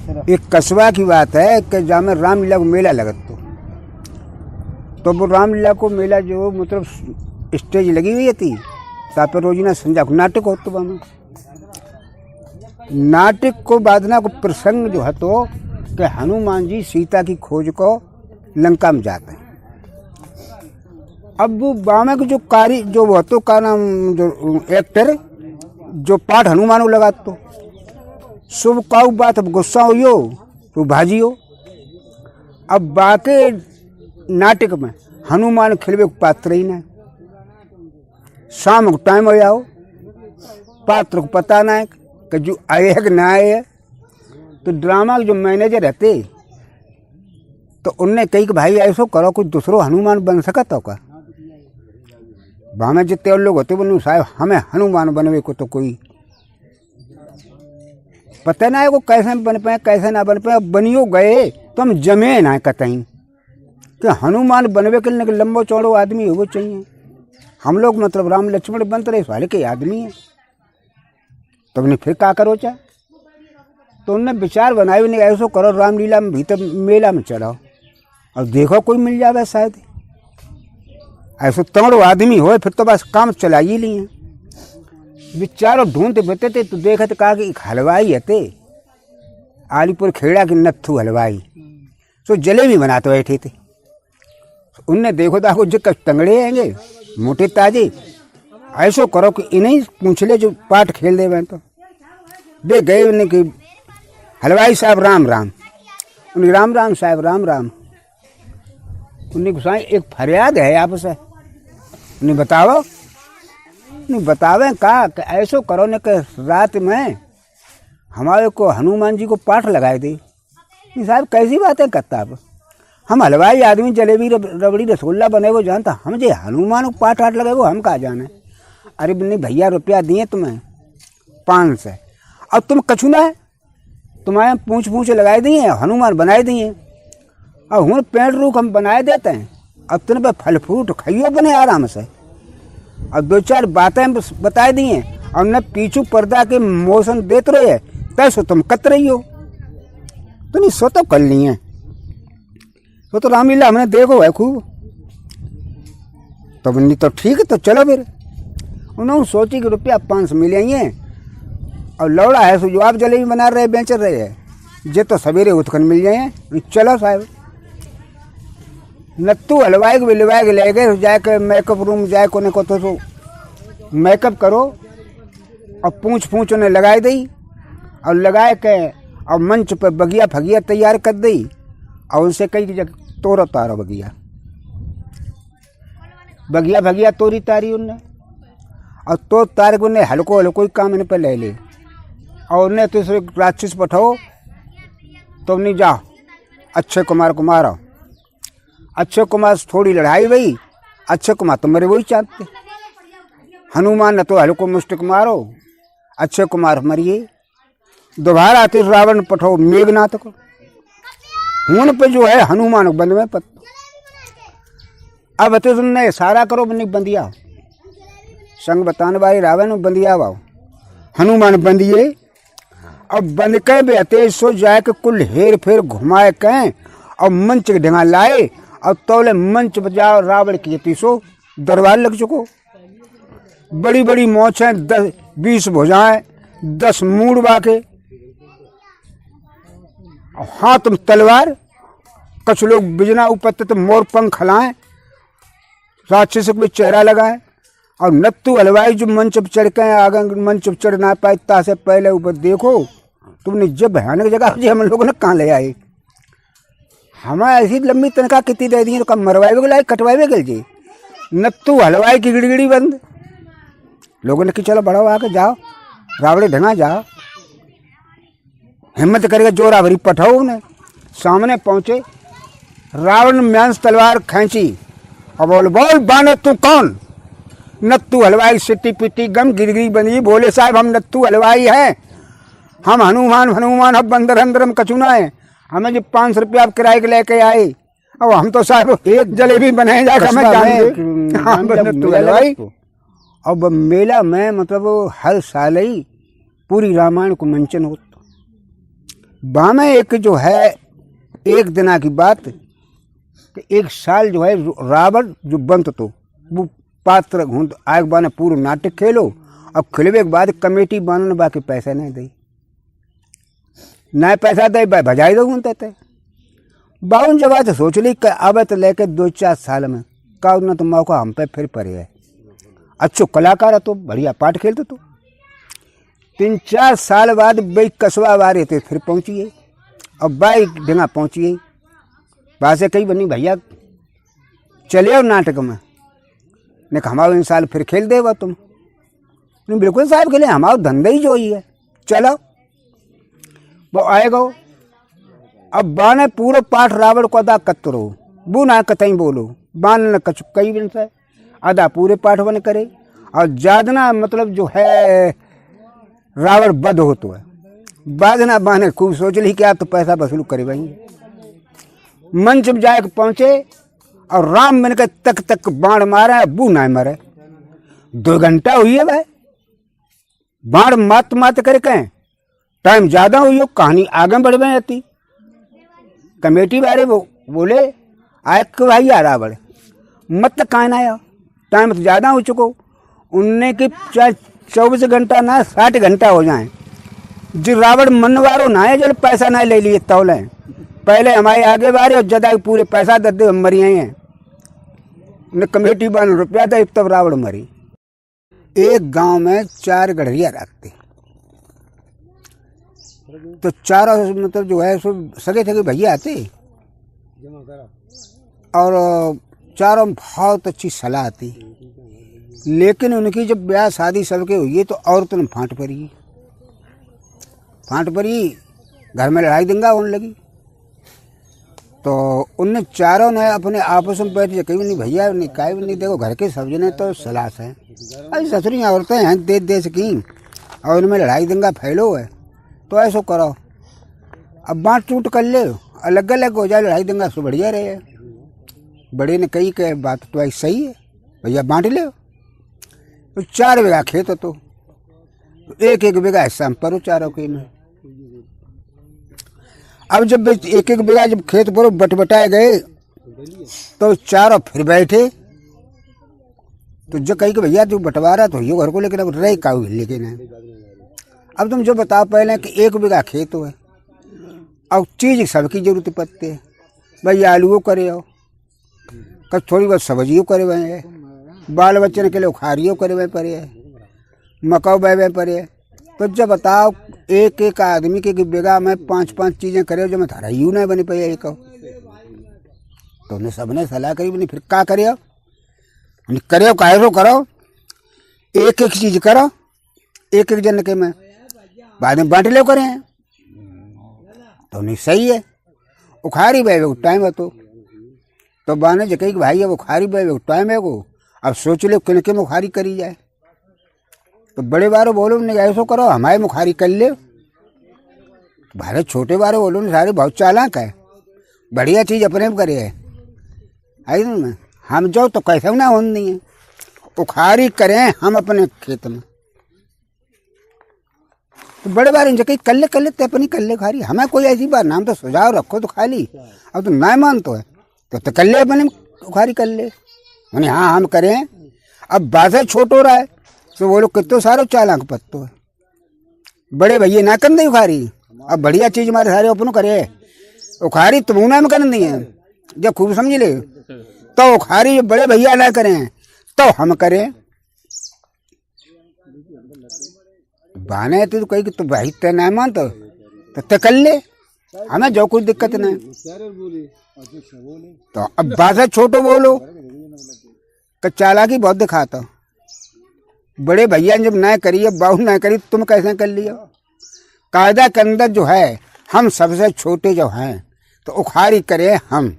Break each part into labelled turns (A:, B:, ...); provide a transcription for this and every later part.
A: एक कस्बा की बात है कि जहाँ में रामलीला को मेला लगत तो वो रामलीला को मेला जो मतलब स्टेज लगी हुई थी ता पर रोजीना संजा को नाटक हो तो नाटक को बादना को प्रसंग जो है तो कि हनुमान जी सीता की खोज को लंका में जाते हैं। अब वो बामे को जो कारी जो वो तो का नाम जो एक्टर जो पाठ हनुमान को लगा तो शुभ काऊ बात अब गुस्सा हो तो भाजी हो। अब बाके नाटक में हनुमान खिलवे को पात्र ही ना शाम को टाइम हो जाओ पात्र को पता ना है कि जो आए है कि ना आए है। तो ड्रामा के जो मैनेजर रहते तो उनने कही कि भाई ऐसो करो कुछ दूसरो हनुमान बन सकता का भामे जितने और लोग होते बोले साहब हमें हनुमान बनवे को तो कोई पता ना है को कैसे बन पाए कैसे ना बन पाए। बनियो गए तो हम जमे ना कतई कि हनुमान बनवे के लिए लंबो चौड़ो आदमी हो वो चाहिए। हम लोग मतलब राम लक्ष्मण बनते रहे साले के आदमी है तो उन्हें फिर क्या करो चाहे। तो उनने विचार बनाए उन्हें ऐसो करो रामलीला में भीतर मेला में चढ़ाओ और देखो कोई मिल जावे शायद ऐसो तगड़ो आदमी हो फिर तो बस काम चला ही लिए। विचारों ढूंढते बते थे तो देखा तो कहा कि एक हलवाई है आलीपुर खेड़ा के नत्थू हलवाई सो जलेबी बनाते बैठे थे। उनने देखो तो आपको जो तंगड़े आएंगे मोटे ताजे ऐसो करो कि इन्हीं पूछ ले जो पाठ खेल दे तो दे गए उन्हें कि हलवाई साहब राम राम। उन्हें राम राम साहब राम राम। उन्हें गुस्सा एक फरियाद है आपसे उन्हें बताओ नहीं बतावे का कि ऐसो करो ने कि रात में हमारे को हनुमान जी को पाठ लगाए दे। साहब कैसी बातें करता आप हम हलवाई आदमी जलेबी रबड़ी रसगुल्ला बने वो जानता हम जे हनुमान को पाठ आठ लगे वो हम कहाँ जाने। अरे नहीं भैया रुपया दिए तुम्हें 500 अब तुम कछुना है तुम्हारे पूछ लगाए दिए हनुमान बनाए दिए और हूँ पेड़ रूख हम बनाए देते हैं। अब तुम पे फल फ्रूट खाइयो बने आराम से और 2-4 बातें बताए दिए और न पीछू पर्दा के मोशन देते रहे तैसो तुम कत रही हो तो नहीं सो तो कर लिए तो रामलीला हमने देखो है खूब तो नहीं तो ठीक है तो चलो फिर। उन्होंने सोची कि रुपया 500 मिलेंगे और लौड़ा है सो जो आप जलेबी बना रहे बेच रहे हैं जे तो सवेरे उठकर मिल जाए। चलो साहब नत्थू हलवाई को बिलवाए के ले गए जाके मेकअप रूम जाए कोने को तो मेकअप करो और पूछ उन्हें लगाई दी और लगाए के और मंच पर बगिया फगिया तैयार कर दी और उनसे कई जगह तोरो तारो बगिया भगिया तोरी तारी उनने और तो तार को उन्हें हल्को ही काम इन पर ले ले और उन्हें तो राक्षस पठाओ तो नहीं जाओ अक्षय कुमार को मारो। अक्षय कुमार से थोड़ी लड़ाई हुई अक्षय कुमार तो मरे वही चाहते हनुमान न तो हल्को मुष्टिक मारो अक्षय कुमार मरिए। दोबारा आते रावण पठाओ मेघनाथ को हूं पे जो है हनुमान बंद में पत अब तो तुमने इशारा करो बनी बंदिया संग बताने वाले रावण बंदिया वाओ हनुमान बंदिए अब बंद के बेते सो जाए के कुल हेर फेर घुमाए कहें और मंच के ढंगा लाए और तोले मंच बजाओ रावण की तीसो दरबार लग चुको। बड़ी बड़ी मोछें 10-20 भुजाएं 10 मूड बाके हाथ में तलवार कुछ लोग बिजना ऊपर तो मोर पंख हलाएं राक्षस पे चेहरा लगाए और नत्थू हलवाई जो मंच पर चढ़ के आगे मंच पर चढ़ ना पाए ता से पहले ऊपर देखो तुमने जब भयानक जगह जी हम लोगों ने कहाँ ले आए हमें ऐसी लंबी तनख्वाह कितनी दे दी तो कम मरवाए के लाए कटवाए गल जी। नत्थू हलवाई की गिड़गिड़ी बंद लोगों ने कि चलो बढ़ाओ आके जाओ रावड़े ढंगा जाओ हिम्मत करके जोर आवरी पठाओ उन्हें सामने पहुंचे रावण म्यांस तलवार खींची और बोल बानर तू कौन। नत्थू हलवाई सिट्टी पिट्टी गम गिरगिरी बनी बोले साहब हम नत्थू हलवाई हैं हम हनुमान अब बंदर अंदर हम कचुना है हमें जो 500 रुपया आप किराए के लेके आए और हम तो साहब एक जलेबी बनाए जाकर हमें हलवाई। अब मेला में मतलब हर साल ही पूरी रामायण को मंचन होता वहाँ में एक जो है एक दिना की बात कि एक साल जो है रावण जो बनत तो वो पात्र घूंट आग बाने पूरा नाटक खेलो अब खिलवे के बाद कमेटी बानो बाकी पैसा नहीं दी ना पैसा दे भजाई दो घूमते थे बाउन जब आज सोच ली कि अब तो लेके 2-4 साल में का ना तो मौका हम पे फिर पड़े है अच्छो कलाकार है तो बढ़िया पाठ खेलते तो 3-4 साल बाद भाई कसवा वारे थे फिर पहुँचिए अब बाई ढंगा पहुँचिए वहाँ से कही बनी भैया चले आओ नाटक में ने हमारा इन साल फिर खेल देगा तुम नहीं बिल्कुल साहब के लिए हमारा धंधा ही जो ही है चलो वो आएगा अब बाने पूरे पाठ रावण को अदा कतरो बू ना कतई बोलो बान न कछु कई दिन से आधा पूरे पाठ बन करे और ज्यादा मतलब जो है रावण बद हो तो है बाजना बाने खूब सोच ली कि आप तो पैसा वसूल करे वही मंच में जाके पहुंचे और राम मन के तक तक बाण मारे बू ना मरे 2 घंटा हुई है भाई बाण मात मात करे कहें टाइम ज्यादा हुई हो कहानी आगे बढ़ गई आती कमेटी वाले वो बोले आए कि भाई आ रावण मत कहना आया टाइम तो ज्यादा हो चुको उनने की चाहे 24 घंटा ना 60 घंटा हो जाए जो रावण मनवारो ना है जो पैसा ना ले लिए तौले पहले हमारे आगे बारे और जदा पूरे पैसा दे दे मरी हैं ने कमेटी बन रुपया था तब रावण मरी। एक गांव में 4 गढ़िया रखते तो चारों मतलब जो है सब सगे सगे भैया आते और चारों बहुत अच्छी सलाह आती लेकिन उनकी जब ब्याह शादी सबके हुई तो औरतों ने फांट पड़ी घर में लड़ाई दंगा होने लगी तो उनने चारों ने अपने आपस में बैठ के कहीं नहीं भैया नहीं काहे नहीं देखो घर के सब जने तो सलाह है अरे ससुरी औरतें हैं देश की और उनमें लड़ाई दंगा फैलो है तो ऐसा करो अब बाँट टूट कर ले अलग अलग हो जाए लड़ाई दंगा सो बढ़िया रहे बड़े ने कही कि बात तो ऐसी सही है भैया बांट ले तो 4 बीघा खेत हो तो 1-1 बीघा हिस्सा हम परो चारों के में अब जब 1-1 बीघा जब खेत पर बटबटाए गए तो चारों फिर बैठे तो जो कही कि भैया तू बंटवारा तो ये घर को लेकिन अब रह का लेकिन है अब तुम जो बताओ पहले कि 1 बीघा खेत है अब चीज़ सबकी जरूरत पड़ती है भाई आलूओं करे हो कब थोड़ी बहुत सब्जियों करे हुए हैं बाल बच्चन के लिए उखारियों करे हुए पड़े है मकाऊ बह हुए पड़े है तो जब बताओ एक आदमी के बीघा में 5-5 चीज़ें करे जो मैं थारा यूँ नहीं बनी पाई एक तो उन्हें सबने सलाह करी बनी फिर क्या करे करे कायरो करो एक चीज़ करो एक जन के में बाद में बांट लो करें तो नहीं सही है उखारी बह टाइम है तो बाने जो कही भाई अब उखारी बह टाइम है को अब सोच लो किनके मुखारी करी जाए तो बड़े बारों बोलो नहीं ऐसा करो हमारे मुखारी कर ले भारत छोटे बारे बोलो नहीं सारे बहुत चालाक है बढ़िया चीज़ अपने में करे है आई ना हम जाओ तो कैसे ना होने नहीं है उखारी करें हम अपने खेत में तो बड़े बार इनसे कहीं कर ले तो अपनी कर ले खारी हमें कोई ऐसी बात नाम तो सुझाव रखो तो खाली अब तो ना मान तो है तो कर ले अपने उखारी कर ले मैंने हाँ हम करें अब बात छोट हो रहा है तो वो लोग कितो सारो चालाक पत्तो है बड़े भैया ना कर दे उखारी अब बढ़िया चीज हमारे सारे अपनों करे उखारी तुम में कर दी है जब खूब समझ ले तो उखारी बड़े भैया ना करें तो हम करें बहाने तो कही कि तो भाई तय ना मान तो कर ले हमें जो कुछ दिक्कत नहीं तो अब बात छोटो बोलो तो चालाकी बहुत दिखाता बड़े भैया जब ना करिए बाहू ना करी तुम कैसे कर लियो कायदा के अंदर जो है हम सबसे छोटे जो हैं तो उखारी करें हम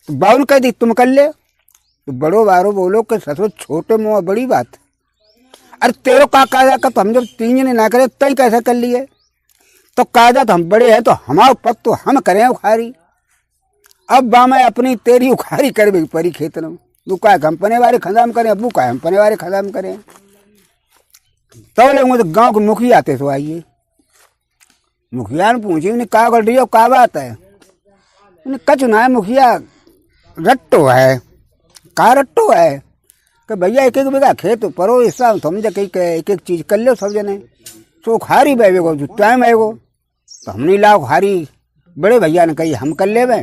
A: तो बाहू कह दी तुम कर ले तो बड़ो बारो बोलो कि ससुर छोटे मुँह बड़ी बात अरे तेरो का कायदा का तो हम जब 3 जने ना करे तय कैसे कर लिए तो कायदा तो हम बड़े हैं तो हमारे पद तो हम करें उखारी अब बामें अपनी तेरी उखारी कर भी परी खेत में तू का कंपनी वाले खदाम करें अबू का कंपनी वाले खदाम करें तो लोग तो गांव के मुखिया आते तो आइए मुखिया ने पूछी उन्हें का कर रही हो, का बात है? उन्हें कच ना है मुखिया, रट्टो है। का रट्टो है? कि भैया एक एक बीघा खेत परो हिस्सा समझे कहीं एक एक चीज कर लो सब जने, तो खारी बह गो जो टाइम है गो, तो हमने लाओ खारी। बड़े भैया ने कही हम कर ले बे,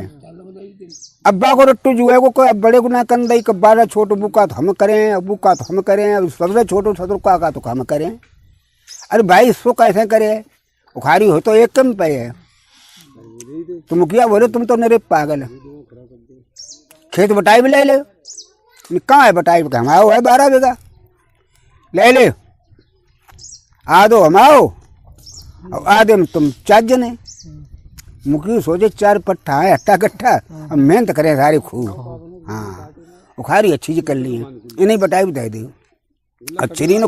A: अब्बा को रट्टू जो है को कोई बड़े को ना कन दई, बारह छोटो बुका तो हम करें, अबू का तो हम करें, अब सबसे छोटो सत्रु का तो हम करें। अरे भाई इसको कैसे करे, उखारी हो तो एक कम पे है। तो मुखिया बोले तुम तो मेरे पागल है, खेत बटाई भी ले ले। कहाँ है बटाई? हमाओ है 12 बीघा, ले ले आधो हमाओ और आधे में तुम 4 जने। मुखिया सोचे 4 पट्टा है हट्टा कट्टा, अब मेहनत करें सारी खूब। हाँ उखारी अच्छी जी कर ली है, इन्हें बटाई भी दे दी। अच्छी नहीं ना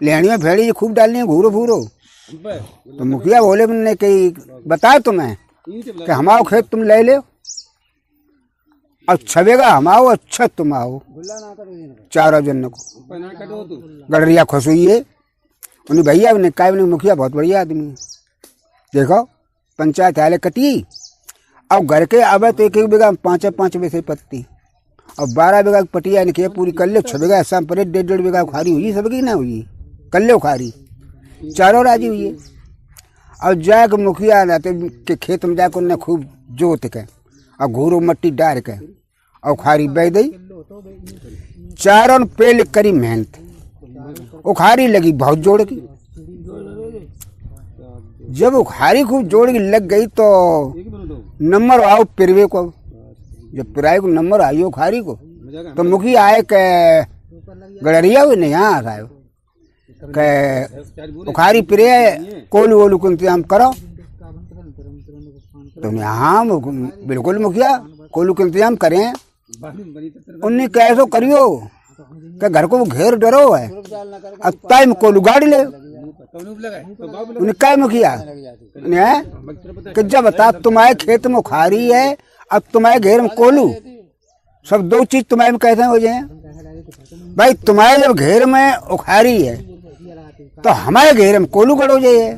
A: लेहनी में फेड़ी खूब डालनी है घूरो फूरो। तो मुखिया बोले मैंने कही बता तुम्हें कि हमाओ खेत तुम ले ले, अच्छा बेगा हम आओ, अच्छा तुम आओ। 4 जन को गडरिया खुश हुई है। उन्हें भैया ने कहा मुखिया बहुत बढ़िया आदमी है, देखो पंचायत आले कटी अब घर के अब तो एक एक बीघा 5-5 वैसे पत्ती और 12 बीघा की पटिया इनके पूरी कर ले। 6 बीघा ऐसा पर 1.5 बीघा खारी हुई सबकी ना हुई, कर लो खारी, चारों राजी हुई है। और जाके मुखिया रहते के खेत में जाकर उन्हें खूब जोत के और घूरो मट्टी डाल के और खारी बह दी। चारों पेल करी मेहनत, उखारी लगी बहुत जोड़ की। जब उखारी खूब जोड़ की लग गई तो नंबर आओ पिरवे को, जब पिराए को नंबर आई उखारी को तो मुखिया आए के गडरिया हुई नहीं यहाँ आए के उखारी पिरे कोलू वोलू को इंतजाम करो। तो हाँ बिल्कुल मुखिया कोलू का इंतजाम करें। उन्हें कैसो करियो कि घर को घेर डरो है, अब टाइम कोलू गाड़ी ले। उन्हें क्या मुखिया कि जब बता तुम्हारे खेत में उखारी है, अब तुम्हारे घेर में कोलू, सब 2 चीज तुम्हारे में कैसे हो जाए भाई? तुम्हारे जब घेर में उखारी है तो हमारे घेर में कोलू गड़ हो जाए।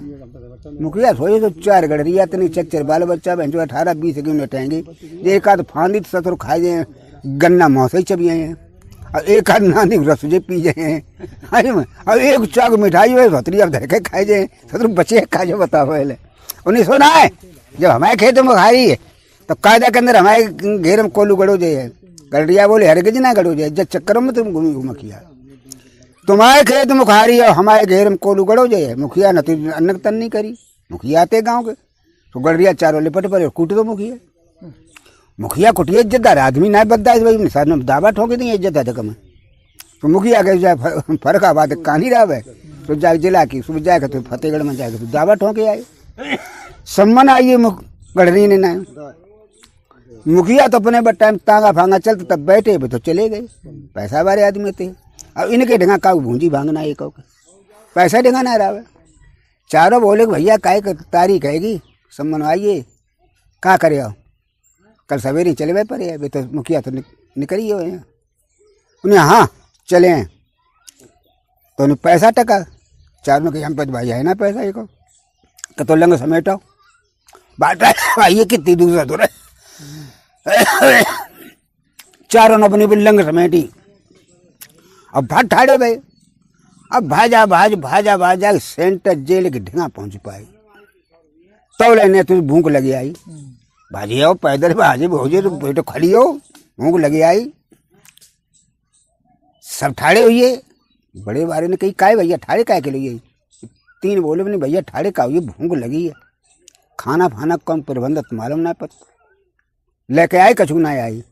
A: मुखिया सोचे तो 4 गडरिया इतनी 4 बाल बच्चा बहन 18-20 क्यों नटेंगे, एक आध फांदी सतर खा जाए, गन्ना मौसे चबी हैं और एक आध नानी रसोजे पी जाए, और एक चाक मिठाई हो सतरी अब धरके खाए जाए, सतर बचे खा जाए। बताओ पहले उन्हें सुना है जब हमारे खेत में खाई है तो कायदा के अंदर हमारे घेर में कोलू गड़ो जाए। गडरिया बोले हर गज ना गड़ो जाए, जब चक्कर में तुम घूमी मुखिया तुम्हारे खेत में खारी है हमारे घेर में कोलू गड़ो जाए। मुखिया न तो अन्नक तन नहीं करी, मुखिया आते गाँव के तो गडरिया चारों लिपट पर कूट दो मुखिया। मुखिया कुटिया इज्जतदार आदमी ना बददा भाई साथ में दावा ठोके दी इज्जत है कम। तो मुखिया के जाए फर्रुखाबाद कहानी रहा है तो जाके जिला की सुबह जाएगा तो फतेहगढ़ में जाएगा तो दावा ठोके आए, सम्मान आइए गडरी ने ना। मुखिया तो अपने टाइम तांगा फांगा चलते तब बैठे तो चले गए, पैसा वाले आदमी थे। अब इनके ढंगा का भूंजी भांगना एक पैसा ढंगा ना रहा। चारों बोले भैया काय तारीख हैगी सम्मान आइए क्या करे आओ, कल सवेरे चले गए पर अभी तो मुखिया तो निकली हो। उन्हें हाँ चले हैं तो उन्हें पैसा टका। चारों ने कही हम पे भाई है ना पैसा एक तो लंग समेटो बात आइए कितनी दूसरा दूर है। चारों ने अपनी लंग समेटी अब भाग ठाड़े भाई। अब भाजा सेंटर जेल के ढंगा पहुंच पाई तो लेने तुझे भूख लगी आई, भाजी आओ पैदल भाजी भोजे तो बेटो खड़ी हो, भूख लगी आई। सब ठाड़े हुई। बड़े बारे ने कही काय भैया ठाड़े काय के लिए? 3 बोले नहीं भैया ठाड़े का हुई भूख लगी है, खाना फाना कम प्रबंध मालूम ना पता, लेके आए कछु ना आई।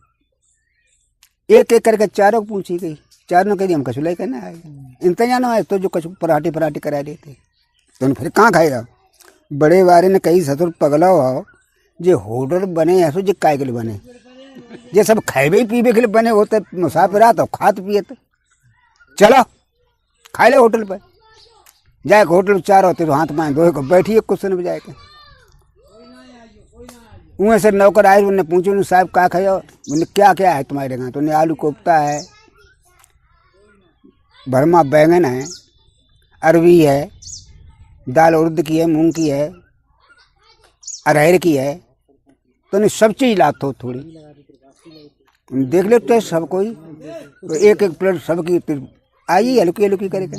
A: एक एक करके चारों को पूछी गई, चारों ने कही हम कछु लेके ना आए, इंतजाम आए तो जो कछु पराठे करा देते तो फिर कहाँ खाएगा। बड़े बारे ने कही ससुर पगला हो जे होटल बने ऐसो जे काय के लिए बने, ये सब खाए पीबे के लिए बने होते, मुसाफिर आता तो खात पिए तो चलो खा ले होटल पर जाए। होटल 4 होते तो हाथ पाए धोए को बैठिए कुशन पर जाके। उन्हें से नौकर आए, उन्हें पूछे उन्हें साहब क्या खाओ, उन्हें क्या क्या है तुम्हारे यहाँ? तो उन्हें आलू कोफ्ता है, भरमा बैंगन है, अरवी है, दाल उड़द की है, मूंग की है, अरहर की है, तो नहीं सब चीज़ लाते हो थोड़ी, देख ले टेस्ट सब कोई, तो एक एक प्लेट सबकी आई हल्की हल्की करके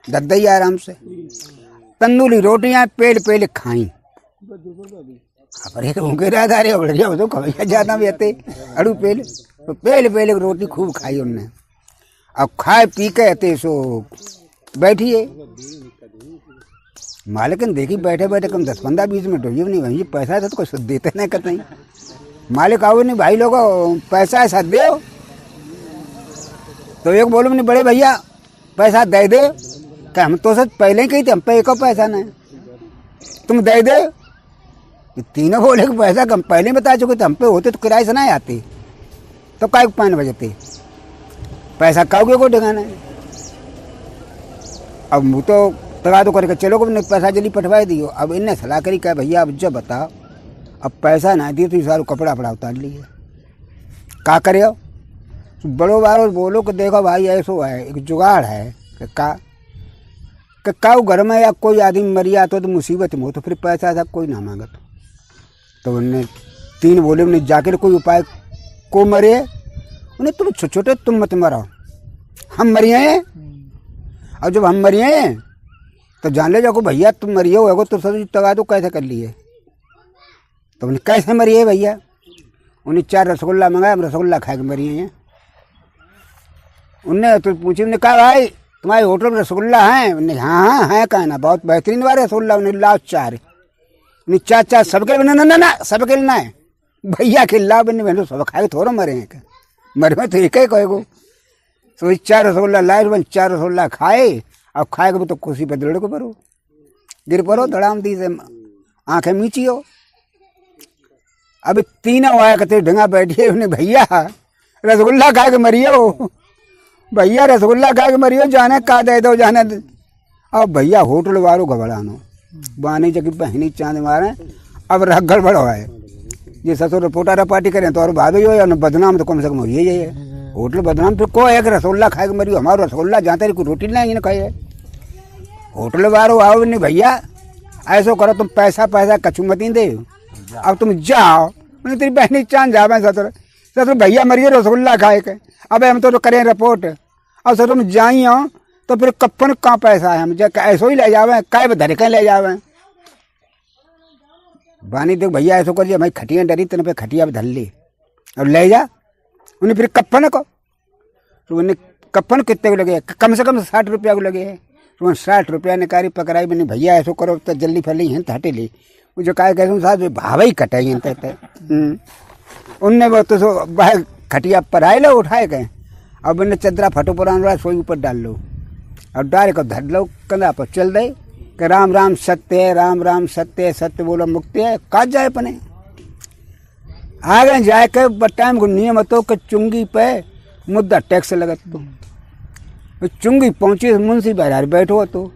A: दद्दई आराम से। तंदूरी रोटियां पेल खाई, पर उगेरादारे हो तो कभी ज्यादा भी आते अड़ू पेल, तो पेल रोटी खूब खाई उनने। अब खाए पी के आते सो बैठिए, मालिकन देखी बैठे बैठे कम 10-15-20 मिनट हो नहीं भाई, पैसा है तो कुछ देते नहीं करते। मालिक आओ नहीं भाई लोग पैसा है साथ दे, तो एक बोलो नहीं बड़े भैया पैसा दे दे, क्या हम तो सच पहले ही कही थे हम पे एक पैसा नहीं, तुम दे दे। तीनों बोले कि पैसा कम पहले बता चुके थे, हम पे होते तो किराए से नहीं आते, तो काय 5 बजते पैसा काओगे को ठिकाना है। अब मुँह तो तगा तो करके चलो को पैसा जल्दी पटवा दियो। अब इनने सलाह करी क्या भैया अब जब बताओ, अब पैसा ना दिए तो सारा कपड़ा वपड़ा उतार लिए, का करे हो? बड़ो बारो बोलो कि देखो भाई ऐसो है, एक जुगाड़ है कि काऊ घर में या कोई आदमी मरिया तो मुसीबत में हो तो फिर पैसा था कोई ना मांगत। तो उनने 3 बोले उन्हें जाकर कोई उपाय को मरे, उन्हें तुम छोटे तुम मत मरो, हम मरिए हैं। और जब हम मरिए हैं तो जान ले जाओ भैया तुम मरिए हो तो सब तगा तो कैसे कर लिए, तो उन्हें कैसे मरिए भैया? उन्हें 4 रसगुल्ला मंगाया, हम रसगुल्ला खा के मरिए हैं। उनने तो पूछी, उन्हें कहा भाई तुम्हारे होटल में रसगुल्ला है? उन्हें हाँ है कहना बहुत बेहतरीन बार रसगुल्ला। उन्हें लाओ 4, उन्हें 4 सबके ना सबके ना है भैया के लाओ बने सब खाए थोड़ा मरे हैं, मरे में तो एक ही कहेगो। तो 4 रसगुल्ला लाए, 4 रसगुल्ला खाए, अब खाए तो कुर्सी पर दौड़ को परो गिर पड़ो धड़ाम दी से आंखें मीची हो। अब 3 आया कहते ढंगा बैठिए, उन्हें भैया रसगुल्ला खा के मरियो, भैया रसगुल्ला खा के मरियो, जाने का दे दो जाने। अब भैया होटल वालों घबरानो बानी जगह बहनी चांद मारे, अब रख गड़बड़ है ये ससुर पोटा रपाटी करें तो और भाभी हो या बदनाम तो कम से कम हो ये है होटल बदनाम। फिर को एक रसगुल्ला खाए के मरियो, हमारा रसगुल्ला जहाँ तेरी कोई रोटी नहीं ना खाए। होटल वालों आओ नहीं भैया ऐसो करो तुम पैसा कछु मत दे, अब तुम जाओ मैंने तेरी बहनी चांद जावे ससुर भैया मरिए रसगुल्ला खाए के। अब हम तो करें रिपोर्ट, अब सर तुम जाई हो तो फिर कप्पन कहाँ पैसा है, हम ऐसो ही ले जावे काय धरे कहीं ले जावे। बानी देख भैया ऐसो करिए, भाई खटिया डरी तेने पे खटिया धर ली और ले जा। उन्हें फिर कप्पन को, तो उन्हें कप्पन कितने को लगे? कम से कम 60 रुपया को लगे। तो 60 रुपया निकारी पकड़ाई बनी, भैया ऐसो करो तो जल्दी फैली हैं तो हटे ली। वो जो काय कहूँ साहब भाव ही कटाई उनने वो तो बाहर खटिया पर आए लो उठाए गए, अब उन्हें चदरा फटो पुरान वाला सोई ऊपर डाल लो और डाल को धर लो कंधा पर चल दे कि राम राम सत्य है, राम राम सत्य है, सत्य बोलो मुक्ति है। काट जाए अपने आगे जाए के टाइम को नियम तो कि चुंगी पे मुद्दा टैक्स लगत, तो चुंगी पहुंची मुंशी बाहर बैठो तो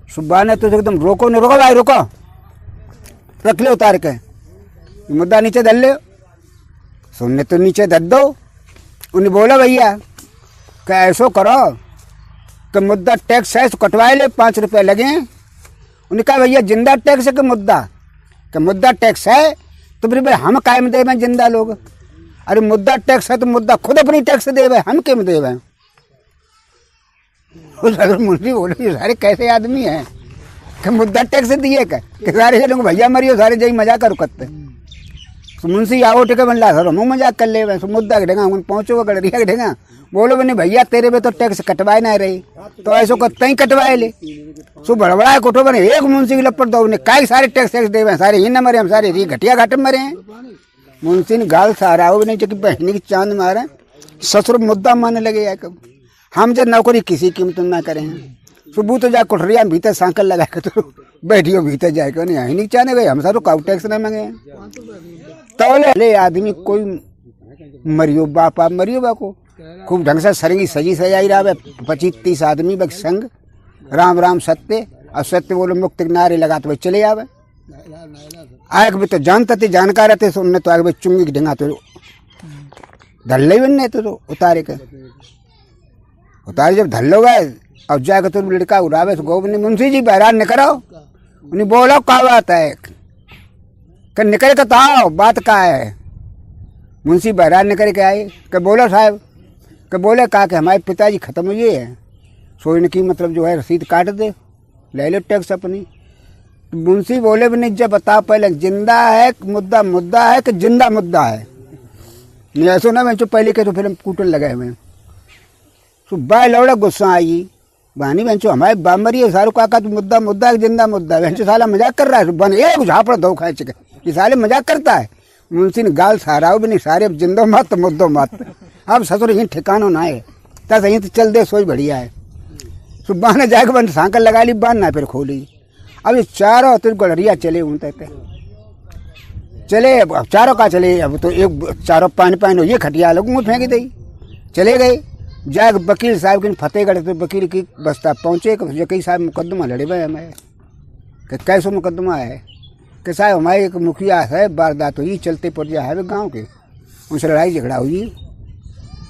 A: सुबह ने तो एकदम रोको नहीं, रोको भाई रोको, रख ले उतार के मुद्दा नीचे धर ले। सुनने तो नीचे धर दो। उन्हें बोला भैया क्या ऐसो करो कि मुद्दा टैक्स है तो कटवाए ले, 5 रुपये लगे। उन्हें कहा भैया जिंदा टैक्स है कि मुद्दा टैक्स है तो फिर भाई हम कायम देवे जिंदा लोग? अरे मुद्दा टैक्स है तो मुद्दा खुद अपनी टैक्स देवे, हम क्यों देवे? मुंशी बोले सारे कैसे आदमी हैं कि मुद्दा टैक्स दिए कि सारे लोग भैया मरियो सारे जाई मजाक करो करते। तो मुंशी आओ टिके बन ला सर हम मजाक कर ले, मुद्दा के ढेगा पहुंचो गड़रिया के ढेगा बोलो बने भैया तेरे पे तो टैक्स कटवाए ना रही, तो ऐसो करते ही कटवाए ले। सो बड़बड़ा कोठो बने एक मुंशी की लपट दो उन्हें काय सारे टैक्स देवे, सारे ही न मरे, हम सारे री घटिया घाटे मरे हैं। मुंशी ने गाल सहारा हो नहीं जो बहनी की चांद मारे, ससुर मुद्दा मानने लगे या कब हम जब नौकरी किसी कीमत ना करें। सुबह तो जा कोठरिया भीतर सांकल लगा के तो बैठियो भीतर जाए नहीं चाहने गए, हम सारो काउ टैक्स न मांगे। तो ले आदमी कोई मरियो बापा मरियो बा को खूब ढंग से सरंगी सजी सजाई रहा 25-30 आदमी बक संग राम राम सत्य और सत्य बोलो मुक्त नारे लगाते हुए चले आवे। आग भी तो जानते थे जानकार थे, सुनने तो आगे भी चुंगी की ढंगा तो धल्ले बनने तो उतारे के उतारे जब धल्लो गए और जाकर तो लड़का उड़ावे तो गोविंद मुंशी जी बहरान न करो। उन्हें बोलो क्या बात है? कि निकल के तो आओ, बात का है। मुंशी बहराज निकल के आए कि बोलो साहब, कि बोले कहा कि हमारे पिताजी ख़त्म हुए हैं, सो इनकी मतलब जो है रसीद काट दे, ले लो टैक्स अपनी। तो मुंशी बोले भी नहीं, जब बताओ पहले जिंदा है मुद्दा मुद्दा है कि जिंदा मुद्दा है। नहीं ऐसा ना मैं जो पहले के तो फिर हम कूटन लगे हुए। तो बाय लौड़ा गुस्सा आई, बहानी बहनचो हमारे बामरी है सारू काका, तो मुद्दा मुद्दा है जिंदा मुद्दा है। बहनचो साला मजाक कर रहा है, बन एक झापड़ दो खाए चिके, ये साले मजाक करता है। मुंशी ने गाल सहाराओ भी नहीं, सारे अब जिंदो मत मुद्दो मत, अब ससुर यहीं ठिकानो ना है, तस यहीं तो चल दे सोच बढ़िया है। सुबह ने जाकर बन सांकल लगा ली, बांध ना फिर खोली। अब ये चारों तो गड़रिया चले उनते चले, अब चारों का चले, अब तो एक चारों पान हो ये खटिया लगूंगा फेंक दी, चले गए। जाग वकील साहब की फतेहगढ़ तो वकील की बस्ता पहुँचे, वकील साहब मुकदमा लड़े हुए हमें, कैसो मुकदमा है कि साहब हमारे एक मुखिया है, वारदात हुई चलते पुरजा है गांव के, उनसे लड़ाई झगड़ा हुई।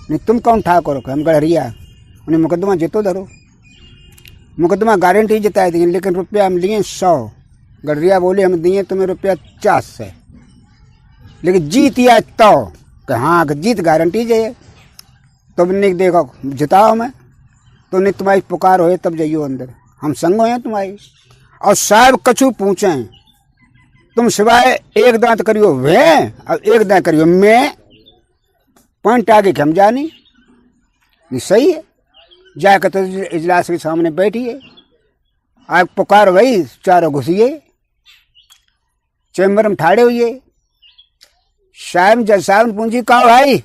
A: नहीं तुम कौन ठाकुर हो? हम गड़रिया। उन्हें मुकदमा जीतो धरो, मुकदमा गारंटी जिताए दिए, लेकिन रुपया हम लिए 100। गड़रिया बोले हम दिए तुम्हें रुपया 50 से, लेकिन जीत या तो कि हाँ जीत गारंटी जाइए। तुमने देखो जिताओ मैं, तुमने तुम्हारी पुकार हो तब जाइयो अंदर, हम संग हैं तुम्हारी। और साहब कछु पूछें तुम सिवाय एक दांत करियो वे और एक दांत करियो मैं, पॉइंट आगे कि हम जानी। ये सही है, जाकर तो इजलास के सामने बैठिए, आप पुकार वही चारों घुसिए, चैम्बर में ठाड़े हुए। साहब जज साहब पूछी कहो भाई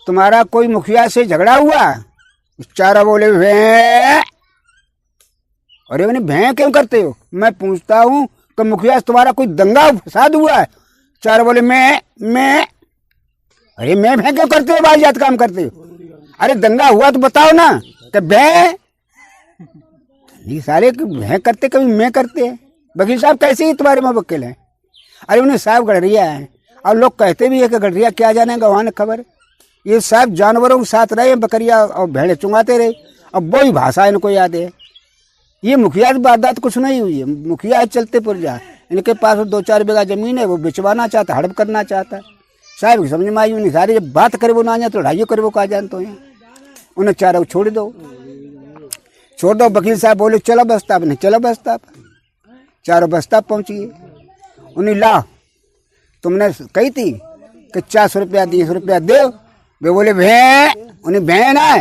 A: तुम्हारा कोई मुखिया से झगड़ा हुआ? चारों बोले भे। अरे मैंने भे क्यों करते हो? मैं पूछता हूँ तो मुखिया से तुम्हारा कोई दंगा फसाद हुआ है? चारों बोले मैं। अरे मैं भे क्यों करते हो? बाजियात काम करते हो? अरे दंगा हुआ तो बताओ ना कि भे। ये सारे भे करते कभी मैं करते हैं। वकील साहब कैसे ही तुम्हारे में वकील हैं? अरे उन्हें साहब गड़रिया है, और लोग कहते भी है कि गड़रिया क्या जानेगा, वहाँ ने खबर। ये साहब जानवरों के साथ रहे, बकरिया और भेड़े चुंगाते रहे, अब वही भाषा इनको याद है। ये मुखिया की वारदात कुछ नहीं हुई है, मुखिया है चलते पुरजा, इनके पास 2-4 बीघा जमीन है, वो बिचवाना चाहता, हड़प करना चाहता। साहब की समझ में आई नहीं, सारी जब बात करे वो ना जाए तो लड़ाइयों करे वो कहा जान। तो उन्हें चारों छोड़ दो। वकील साहब बोले चलो बस्ता, नहीं चलो बस्ता। चारों बस्ता पहुँच गए। उन्हें ला तुमने कही थी कि 400 रुपया 200 रुपया दे, वे बोले भे। उन्हें भे ना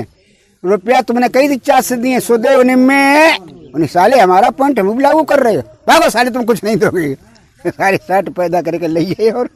A: रुपया तुमने कही थी 400 दिए, 100 दे। उन्हें मैं, उन्हें साले हमारा पॉइंट हम लागू कर रहे हो, भागो साले तुम कुछ नहीं दोगे। सारे 60 पैदा करके ले और